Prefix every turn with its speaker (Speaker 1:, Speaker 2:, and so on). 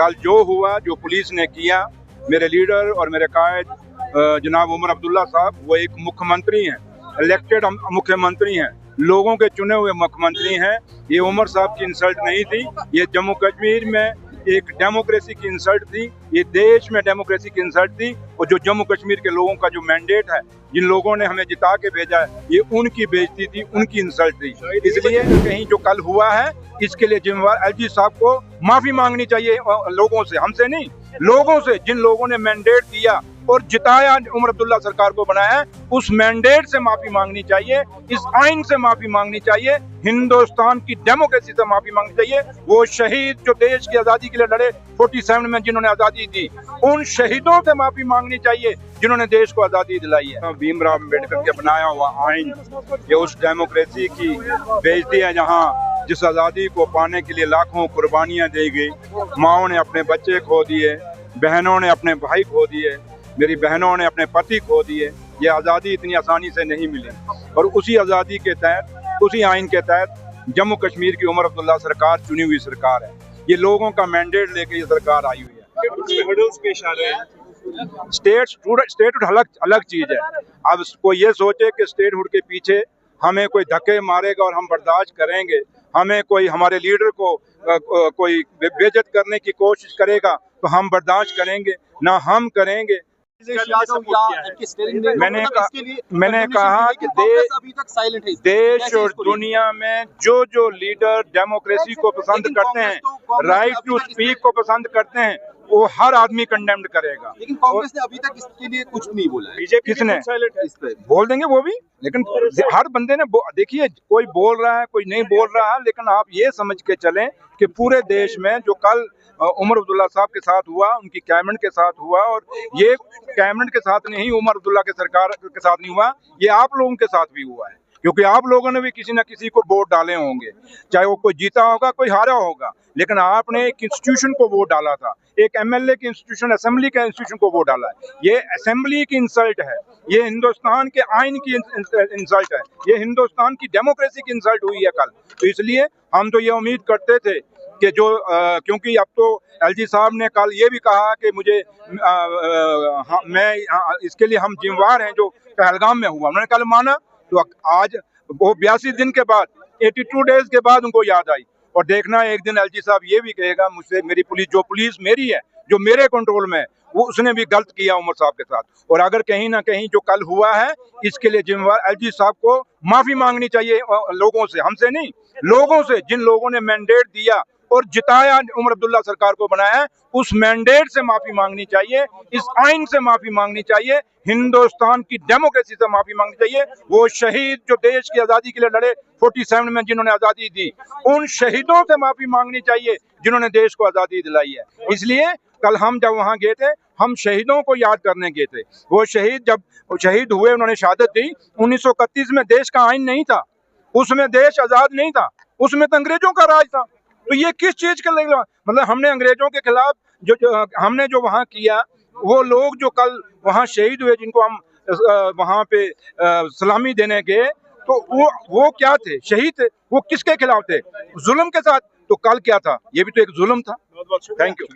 Speaker 1: कल जो हुआ, जो पुलिस ने किया, मेरे लीडर और मेरे कायद जनाब उमर अब्दुल्ला साहब, वो एक मुख्यमंत्री हैं, इलेक्टेड मुख्यमंत्री हैं, लोगों के चुने हुए मुख्यमंत्री हैं। ये उमर साहब की इंसल्ट नहीं थी, ये जम्मू कश्मीर में एक डेमोक्रेसी की इंसल्ट थी, ये देश में डेमोक्रेसी की इंसल्ट थी। और जो जम्मू कश्मीर के लोगों का जो मैंडेट है, जिन लोगों ने हमें जिता के भेजा है, ये उनकी बेइज्जती थी, उनकी इंसल्ट थी। इसलिए कहीं जो कल हुआ है, इसके लिए जिम्मेवार एलजी साहब को माफी मांगनी चाहिए, लोगों से, हमसे नहीं, लोगों से, जिन लोगों ने मैंडेट दिया और जिताया, उमर अब्दुल्ला सरकार को बनाया, उस मैंडेट से माफी मांगनी चाहिए, इस आइन से माफी मांगनी चाहिए, हिंदुस्तान की डेमोक्रेसी से माफी मांगनी चाहिए। वो शहीद जो देश की आजादी के लिए लड़े 47 में, जिन्होंने आजादी दी, उन शहीदों से माफी मांगनी चाहिए जिन्होंने देश को आजादी दिलाई है। भीमराव अम्बेडकर के बनाया हुआ आइन ये उस डेमोक्रेसी की बेइज्जती है जहाँ जिस आजादी को पाने के लिए लाखों कुर्बानियां दी गई, माओ ने अपने बच्चे खो दिए, बहनों ने अपने भाई खो दिए, मेरी बहनों ने अपने पति खो दिए। ये आज़ादी इतनी आसानी से नहीं मिली और उसी आज़ादी के तहत, उसी आइन के तहत जम्मू कश्मीर की उमर अब्दुल्ला सरकार चुनी हुई सरकार है। ये लोगों का मैंडेट लेके ये सरकार आई हुई है।
Speaker 2: हर्डल्स पेश आ रहे हैं।
Speaker 1: स्टेटहुड अलग चीज है। अब कोई ये सोचे कि स्टेटहुड के पीछे हमें कोई धक्के मारेगा और हम बर्दाश्त करेंगे, हमें कोई हमारे लीडर को कोई बेइज्जत करने की कोशिश करेगा तो हम बर्दाश्त करेंगे ना, हम करेंगे। मैंने कहा कि देश और दुनिया में जो लीडर डेमोक्रेसी को पसंद करते हैं, राइट टू स्पीक को पसंद करते हैं, वो हर आदमी कंडेम्ड करेगा।
Speaker 3: लेकिन कांग्रेस ने अभी तक इसके लिए कुछ नहीं बोला है।
Speaker 2: बीजेपी
Speaker 1: किसने
Speaker 2: इस पे
Speaker 1: बोल देंगे वो भी, लेकिन हर बंदे ने देखिए, कोई बोल रहा है, कोई नहीं बोल रहा है, लेकिन आप ये समझ के चलें कि पूरे देश में जो कल उमर अब्दुल्ला साहब के साथ हुआ, उनकी कैबिनेट के साथ हुआ, और ये कैबिनेट के साथ नहीं, उमर अब्दुल्ला के सरकार के साथ नहीं हुआ, ये आप लोगों के साथ भी हुआ है, क्योंकि आप लोगों ने भी किसी न किसी को वोट डाले होंगे, चाहे वो कोई जीता होगा, कोई हारा होगा, लेकिन आपने एक इंस्टीट्यूशन को वोट डाला था, एक एमएलए के इंस्टीट्यूशन, असेंबली के इंस्टीट्यूशन को वोट डाला है। ये असेंबली की इंसल्ट है, ये हिंदुस्तान के आइन की इंसल्ट है, ये हिंदुस्तान की डेमोक्रेसी की इंसल्ट हुई है कल। तो इसलिए हम तो ये उम्मीद करते थे कि जो क्योंकि अब तो एलजी साहब ने कल ये भी कहा कि मुझे इसके लिए हम जिम्मेवार हैं जो पहलगाम में हुआ, उन्होंने कल माना। तो आज वो 82 दिन के बाद, 82 डेज के बाद उनको याद आई। और देखना एक दिन एलजी साहब ये भी कहेगा मुझसे, मेरी पुलिस, जो पुलिस मेरी है, जो मेरे कंट्रोल में है, वो उसने भी गलत किया उमर साहब के साथ। और अगर कहीं ना कहीं जो कल हुआ है, इसके लिए जिम्मेवार एलजी साहब को माफी मांगनी चाहिए, लोगों से, हमसे नहीं, लोगों से, जिन लोगों ने मैंडेट दिया और जिताया, उमर अब्दुल्ला सरकार को बनाया, उस मैंडेट से माफी मांगनी चाहिए, इस आइन से माफी मांगनी चाहिए, हिंदुस्तान की डेमोक्रेसी से माफी मांगनी चाहिए। वो शहीद जो देश की आजादी के लिए लड़े 47 में, जिन्होंने आजादी दी, उन शहीदों से माफी मांगनी चाहिए जिन्होंने देश को आजादी दिलाई है। इसलिए कल हम जब वहां गए थे, हम शहीदों को याद करने गए थे। वो शहीद जब शहीद हुए, उन्होंने शहादत दी, 1931 में देश का आइन नहीं था, उसमें देश आजाद नहीं था, उसमें तो अंग्रेजों का राज था। तो ये किस चीज के लिए, मतलब हमने अंग्रेजों के खिलाफ हमने जो वहां किया, वो लोग जो कल वहां शहीद हुए, जिनको हम वहां पे सलामी देने गए, तो वो क्या थे, शहीद थे, वो किसके खिलाफ थे, जुल्म के साथ। तो कल क्या था, ये भी तो एक जुल्म था।
Speaker 2: बहुत बहुत
Speaker 1: थैंक यू।